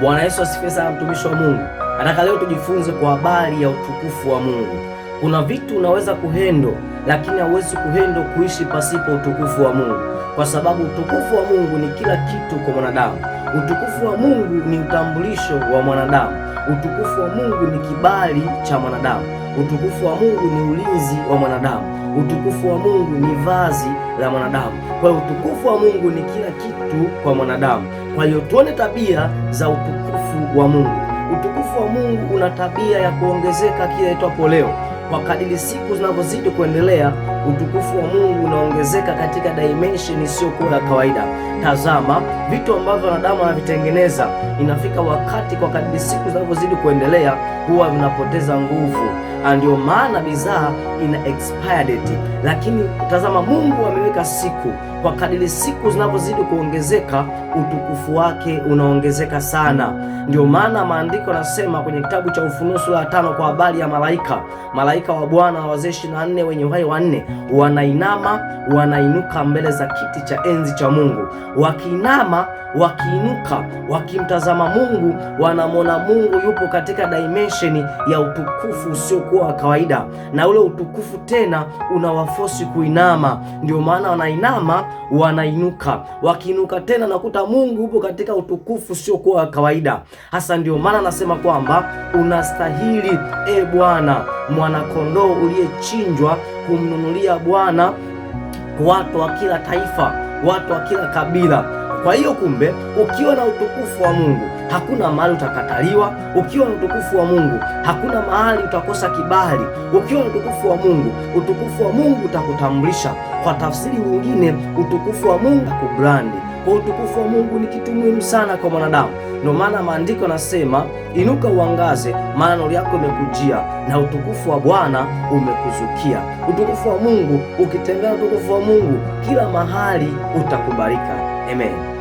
Bwana Yesu asifiwe sana, mtumishi wa Mungu. Nataka leo tujifunze kwa habari ya utukufu wa Mungu. Kuna vitu unaweza kuhendo, lakini hauwezi kuhendo kuishi pasipo utukufu wa Mungu, kwa sababu utukufu wa Mungu ni kila kitu kwa mwanadamu. Utukufu wa Mungu ni utambulisho wa mwanadamu. Utukufu wa Mungu ni kibali cha mwanadamu. Utukufu wa Mungu ni ulinzi wa mwanadamu. Utukufu wa Mungu ni vazi la mwanadamu. Kwa hiyo utukufu wa Mungu ni kila kitu kwa mwanadamu. Kwa hiyo tuone tabia za utukufu wa Mungu. Utukufu wa Mungu una tabia ya kuongezeka kila itwapo leo. Kwa kadiri siku zinavyozidi kuendelea, utukufu wa Mungu unaongezeka katika dimension isiyokuwa ya kawaida. Tazama, vitu ambavyo wanadamu wanavitengeneza, inafika wakati kwa kadiri siku zinavyozidi kuendelea huwa vinapoteza nguvu. Ndio maana bidhaa ina expire date. Lakini tazama, Mungu ameweka siku. Kwa kadiri siku zinavyozidi kuongezeka, utukufu wake unaongezeka sana. Ndio maana maandiko yanasema kwenye kitabu cha Ufunuo sura ya 5 kwa habari ya malaika wa Bwana na wazee 24 wenye uhai wanne wanainama, wanainuka mbele za kiti cha enzi cha Mungu. Wakiinama, wakiinuka, wakimtazama Mungu, wanamwona Mungu yupo katika dimension ya utukufu usiokuwa wa kawaida, na ule utukufu tena unawafosi kuinama. Ndio maana wanainama, wanainuka, wakiinuka tena nakuta Mungu yupo katika utukufu usiokuwa wa kawaida. Hasa ndio maana nasema kwamba unastahili, Bwana, mwanakondoo uliyechinjwa, kumnunulia Bwana watu wa kila taifa, watu wa kila kabila. Kwa hiyo kumbe, ukiwa na utukufu wa Mungu hakuna mahali utakataliwa. Ukiwa na utukufu wa Mungu hakuna mahali utakosa kibali. Ukiwa na utukufu wa Mungu, utukufu wa Mungu utakutambulisha. Kwa tafsiri nyingine, utukufu wa Mungu kubrandi. Kwa utukufu wa Mungu ni kitu muhimu sana kwa mwanadamu. Ndio maana maandiko yanasema, inuka uangaze, maana nuru yako imekujia na utukufu wa Bwana umekuzukia. Utukufu wa Mungu, ukitembea utukufu wa Mungu kila mahali utakubalika. Amen.